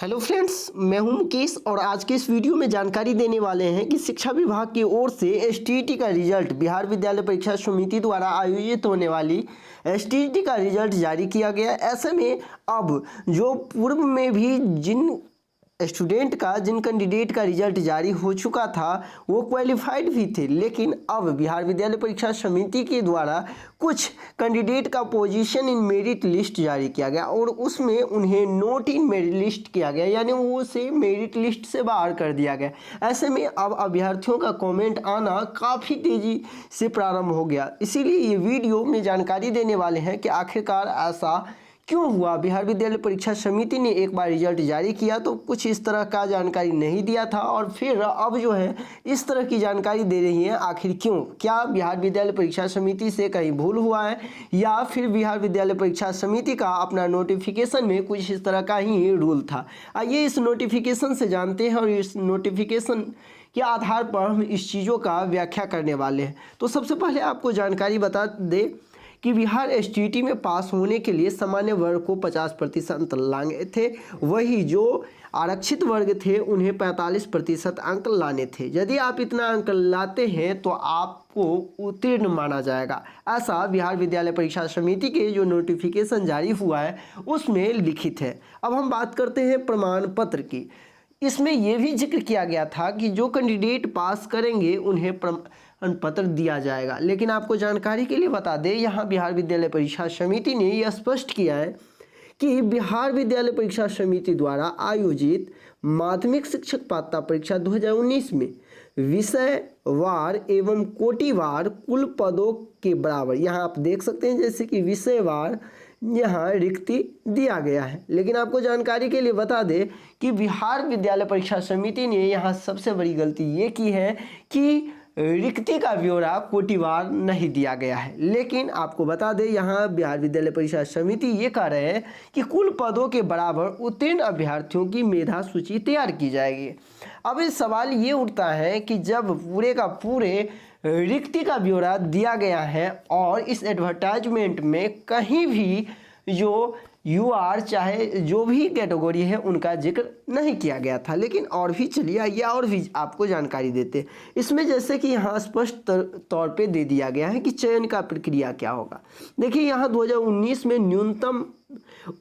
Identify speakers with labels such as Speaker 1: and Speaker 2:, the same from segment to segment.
Speaker 1: Hello friends, मैं हूं मुकेश और आज के इस वीडियो में जानकारी देने वाले हैं कि शिक्षा विभाग की ओर से एसटीईटी का रिजल्ट बिहार विद्यालय परीक्षा समिति द्वारा आयोजित होने वाली एसटीईटी का रिजल्ट जारी किया गया। ऐसे में अब जो पूर्व में भी जिन कैंडिडेट का रिजल्ट जारी हो चुका था वो क्वालिफाइड भी थे, लेकिन अब बिहार विद्यालय परीक्षा समिति के द्वारा कुछ कैंडिडेट का पोजीशन इन मेरिट लिस्ट जारी किया गया और उसमें उन्हें नोट इन मेरिट लिस्ट किया गया, यानी वो उसे मेरिट लिस्ट से बाहर कर दिया गया। ऐसे में अब अभ्यर्थियों का कमेंट आना काफ़ी तेज़ी से प्रारंभ हो गया। इसीलिए ये वीडियो में जानकारी देने वाले हैं कि आखिरकार ऐसा क्यों हुआ। बिहार विद्यालय परीक्षा समिति ने एक बार रिजल्ट जारी किया तो कुछ इस तरह का जानकारी नहीं दिया था और फिर अब जो है इस तरह की जानकारी दे रही है। आखिर क्यों? क्या बिहार विद्यालय परीक्षा समिति से कहीं भूल हुआ है या फिर बिहार विद्यालय परीक्षा समिति का अपना नोटिफिकेशन में कुछ इस तरह का ही रूल था? आइए इस नोटिफिकेशन से जानते हैं और इस नोटिफिकेशन के आधार पर हम इस चीज़ों का व्याख्या करने वाले हैं। तो सबसे पहले आपको जानकारी बता दें कि बिहार एसटीईटी में पास होने के लिए सामान्य वर्ग को 50% अंक लाने थे, वही जो आरक्षित वर्ग थे उन्हें 45% अंक लाने थे। यदि आप इतना अंक लाते हैं तो आपको उत्तीर्ण माना जाएगा, ऐसा बिहार विद्यालय परीक्षा समिति के जो नोटिफिकेशन जारी हुआ है उसमें लिखित है। अब हम बात करते हैं प्रमाण पत्र की। इसमें यह भी जिक्र किया गया था कि जो कैंडिडेट पास करेंगे उन्हें प्रमाण पत्र दिया जाएगा, लेकिन आपको जानकारी के लिए बता दें यहाँ बिहार विद्यालय परीक्षा समिति ने यह स्पष्ट किया है कि बिहार विद्यालय परीक्षा समिति द्वारा आयोजित माध्यमिक शिक्षक पात्रता परीक्षा 2019 में विषयवार एवं कोटिवार कुल पदों के बराबर, यहाँ आप देख सकते हैं जैसे कि विषयवार यहाँ रिक्ति दिया गया है। लेकिन आपको जानकारी के लिए बता दें कि बिहार विद्यालय परीक्षा समिति ने यहाँ सबसे बड़ी गलती ये की है कि रिक्ति का ब्यौरा कोटिवार नहीं दिया गया है। लेकिन आपको बता दें यहाँ बिहार विद्यालय परीक्षा समिति ये कह रहे हैं कि कुल पदों के बराबर उत्तीर्ण अभ्यर्थियों की मेधा सूची तैयार की जाएगी। अब इस सवाल ये उठता है कि जब पूरे का पूरे रिक्ति का ब्यौरा दिया गया है और इस एडवर्टाइजमेंट में कहीं भी जो यूआर चाहे जो भी कैटेगरी है उनका जिक्र नहीं किया गया था, लेकिन और भी चलिए आइए और भी आपको जानकारी देते। इसमें जैसे कि यहाँ स्पष्ट तौर पे दे दिया गया है कि चयन का प्रक्रिया क्या होगा। देखिए यहाँ 2019 में न्यूनतम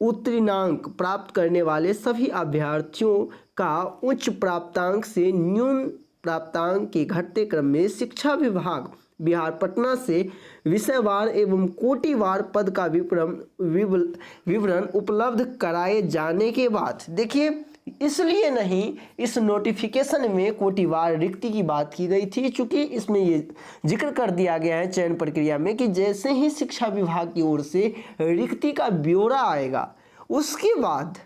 Speaker 1: उत्तीर्णांक प्राप्त करने वाले सभी अभ्यर्थियों का उच्च प्राप्तांक से न्यून प्राप्तांक के घटते क्रम में शिक्षा विभाग बिहार पटना से विषयवार एवं कोटिवार पद का विवरण उपलब्ध कराए जाने के बाद, देखिए इसलिए नहीं इस नोटिफिकेशन में कोटिवार रिक्ति की बात की गई थी, चूंकि इसमें ये जिक्र कर दिया गया है चयन प्रक्रिया में कि जैसे ही शिक्षा विभाग की ओर से रिक्ति का ब्यौरा आएगा उसके बाद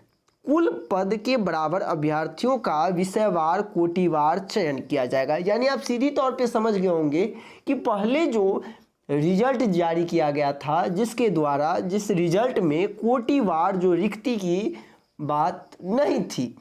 Speaker 1: कुल पद के बराबर अभ्यर्थियों का विषयवार कोटिवार चयन किया जाएगा। यानी आप सीधी तौर पे समझ गए होंगे कि पहले जो रिजल्ट जारी किया गया था जिस रिजल्ट में कोटिवार जो रिक्ति की बात नहीं थी,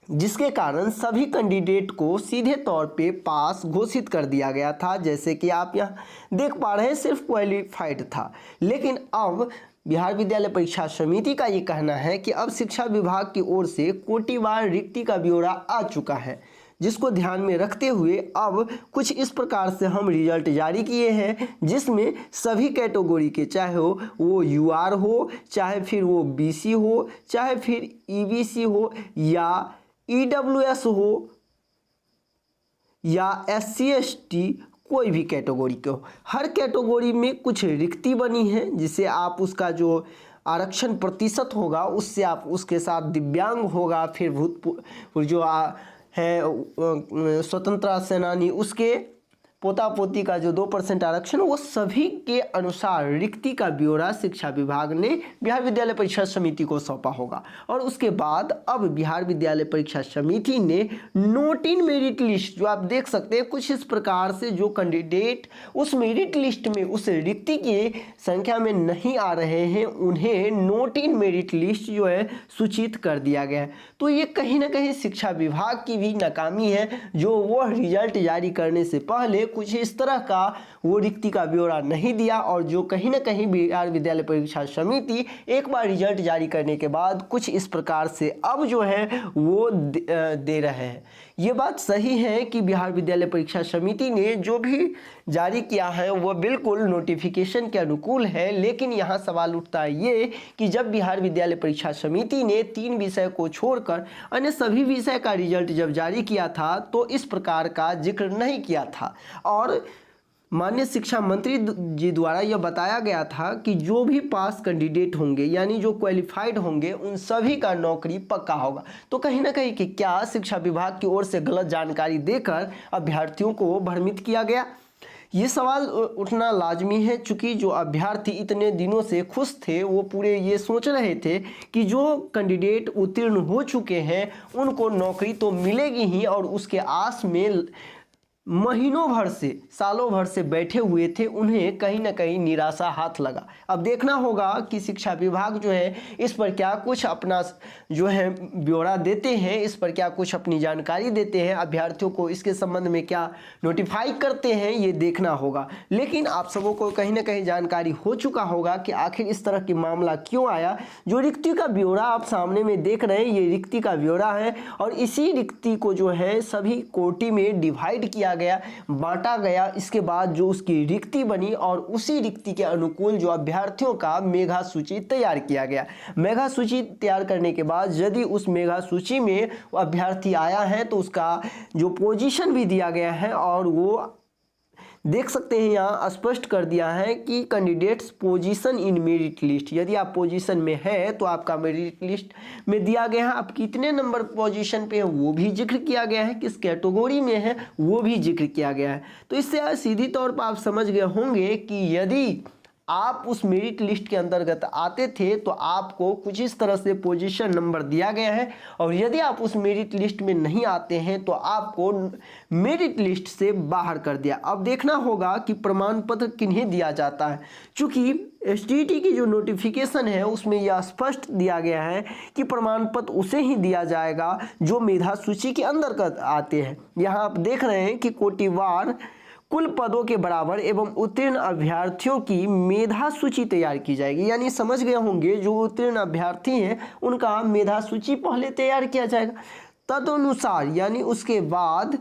Speaker 1: जिसके कारण सभी कैंडिडेट को सीधे तौर पे पास घोषित कर दिया गया था। जैसे कि आप यहाँ देख पा रहे हैं सिर्फ क्वालिफाइड था, लेकिन अब बिहार विद्यालय परीक्षा समिति का ये कहना है कि अब शिक्षा विभाग की ओर से कोटिवार रिक्ति का ब्यौरा आ चुका है, जिसको ध्यान में रखते हुए अब कुछ इस प्रकार से हम रिजल्ट जारी किए हैं जिसमें सभी कैटेगरी के, चाहे वो यूआर हो, चाहे फिर वो बीसी हो, चाहे फिर ईबीसी हो या ईडब्ल्यूएस हो या एससी एसटी, कोई भी कैटेगरी के हो, हर कैटेगरी में कुछ रिक्ति बनी है जिसे आप उसका जो आरक्षण प्रतिशत होगा उससे आप उसके साथ दिव्यांग होगा, फिर भूतपूर्व जो है स्वतंत्रता सेनानी उसके पोता पोती का जो 2% आरक्षण, वो सभी के अनुसार रिक्ति का ब्यौरा शिक्षा विभाग ने बिहार विद्यालय परीक्षा समिति को सौंपा होगा। और उसके बाद अब बिहार विद्यालय परीक्षा समिति ने नोट इन मेरिट लिस्ट, जो आप देख सकते हैं कुछ इस प्रकार से जो कैंडिडेट उस मेरिट लिस्ट में उस रिक्ति की संख्या में नहीं आ रहे हैं उन्हें नोट इन मेरिट लिस्ट जो है सूचित कर दिया गया है। तो ये कहीं ना कहीं शिक्षा विभाग की भी नाकामी है, जो वह रिजल्ट जारी करने से पहले कुछ इस तरह का वो रिक्ति का ब्यौरा नहीं दिया और जो कहीं ना कहीं बिहार विद्यालय परीक्षा समिति एक बार रिजल्ट जारी करने के बाद कुछ इस प्रकार से अब जो है वो दे रहे हैं। ये बात सही है कि बिहार विद्यालय परीक्षा समिति ने जो भी जारी किया है वो बिल्कुल नोटिफिकेशन के अनुकूल है, लेकिन यहाँ सवाल उठता है ये कि जब बिहार विद्यालय परीक्षा समिति ने 3 विषय को छोड़कर अन्य सभी विषय का रिजल्ट जब जारी किया था तो इस प्रकार का जिक्र नहीं किया था और माननीय शिक्षा मंत्री जी द्वारा यह बताया गया था कि जो भी पास कैंडिडेट होंगे यानी जो क्वालिफाइड होंगे उन सभी का नौकरी पक्का होगा। तो कहीं ना कहीं कि क्या शिक्षा विभाग की ओर से गलत जानकारी देकर अभ्यर्थियों को भ्रमित किया गया? ये सवाल उठना लाजमी है, चूँकि जो अभ्यर्थी इतने दिनों से खुश थे वो पूरे ये सोच रहे थे कि जो कैंडिडेट उत्तीर्ण हो चुके हैं उनको नौकरी तो मिलेगी ही, और उसके आस में महीनों भर से सालों भर से बैठे हुए थे, उन्हें कहीं ना कहीं निराशा हाथ लगा। अब देखना होगा कि शिक्षा विभाग जो है इस पर क्या कुछ अपना जो है ब्यौरा देते हैं, इस पर क्या कुछ अपनी जानकारी देते हैं, अभ्यर्थियों को इसके संबंध में क्या नोटिफाई करते हैं, ये देखना होगा। लेकिन आप सबों को कहीं ना कहीं जानकारी हो चुका होगा कि आखिर इस तरह की मामला क्यों आया। जो रिक्ति का ब्यौरा आप सामने में देख रहे हैं ये रिक्ति का ब्यौरा है और इसी रिक्ति को जो है सभी कोटि में डिवाइड किया गया, बांटा गया। इसके बाद जो उसकी रिक्ति बनी और उसी रिक्ति के अनुकूल जो अभ्यर्थियों का मेधा सूची तैयार किया गया। मेधा सूची तैयार करने के बाद यदि उस मेधा सूची में अभ्यर्थी आया है तो उसका जो पोजीशन भी दिया गया है और वो देख सकते हैं यहाँ स्पष्ट कर दिया है कि candidates position in merit list. यदि आप पोजीशन में है तो आपका मेरिट लिस्ट में दिया गया है, आप कितने नंबर पोजीशन पे है वो भी जिक्र किया गया है, किस कैटेगरी में है वो भी जिक्र किया गया है। तो इससे सीधी तौर पर आप समझ गए होंगे कि यदि आप उस मेरिट लिस्ट के अंतर्गत आते थे तो आपको कुछ इस तरह से पोजीशन नंबर दिया गया है, और यदि आप उस मेरिट लिस्ट में नहीं आते हैं तो आपको मेरिट लिस्ट से बाहर कर दिया। अब देखना होगा कि प्रमाण पत्र किन्हें दिया जाता है। चूँकि एसटीईटी की जो नोटिफिकेशन है उसमें यह स्पष्ट दिया गया है कि प्रमाण पत्र उसे ही दिया जाएगा जो मेधा सूची के अंतर्गत आते हैं। यहाँ आप देख रहे हैं कि कोटिवार कुल पदों के बराबर एवं उत्तीर्ण अभ्यर्थियों की मेधा सूची तैयार की जाएगी। यानी समझ गए होंगे जो उत्तीर्ण अभ्यर्थी हैं उनका मेधा सूची पहले तैयार किया जाएगा, तदनुसार यानी उसके बाद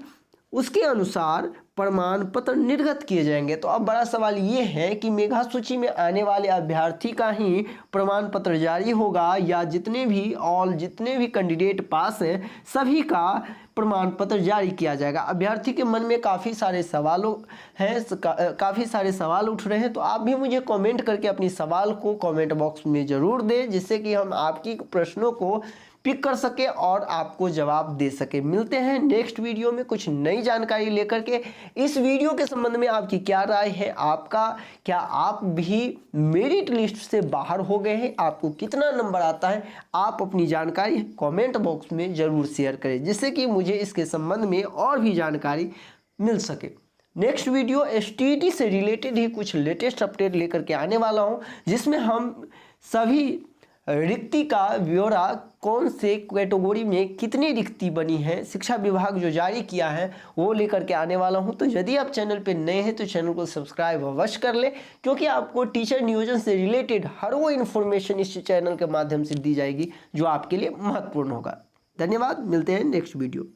Speaker 1: उसके अनुसार प्रमाण पत्र निर्गत किए जाएंगे। तो अब बड़ा सवाल ये है कि मेधा सूची में आने वाले अभ्यर्थी का ही प्रमाण पत्र जारी होगा या जितने भी कैंडिडेट पास हैं सभी का प्रमाण पत्र जारी किया जाएगा। अभ्यर्थी के मन में काफ़ी सारे सवाल उठ रहे हैं, तो आप भी मुझे कमेंट करके अपनी सवाल को कमेंट बॉक्स में ज़रूर दें, जिससे कि हम आपकी प्रश्नों को पिक कर सके और आपको जवाब दे सके। मिलते हैं नेक्स्ट वीडियो में कुछ नई जानकारी लेकर के। इस वीडियो के संबंध में आपकी क्या राय है, क्या आप भी मेरिट लिस्ट से बाहर हो गए हैं, आपको कितना नंबर आता है, आप अपनी जानकारी कमेंट बॉक्स में ज़रूर शेयर करें, जिससे कि मुझे इसके संबंध में और भी जानकारी मिल सके। नेक्स्ट वीडियो एसटीईटी से रिलेटेड ही कुछ लेटेस्ट अपडेट लेकर के आने वाला हूं, जिसमें हम सभी रिक्ति का ब्यौरा कौन से कैटेगरी में कितनी रिक्ति बनी है शिक्षा विभाग जो जारी किया है वो लेकर के आने वाला हूं। तो यदि आप चैनल पे नए हैं तो चैनल को सब्सक्राइब अवश्य कर ले, क्योंकि आपको टीचर नियोजन से रिलेटेड हर वो इन्फॉर्मेशन इस चैनल के माध्यम से दी जाएगी जो आपके लिए महत्वपूर्ण होगा। धन्यवाद, मिलते हैं नेक्स्ट वीडियो।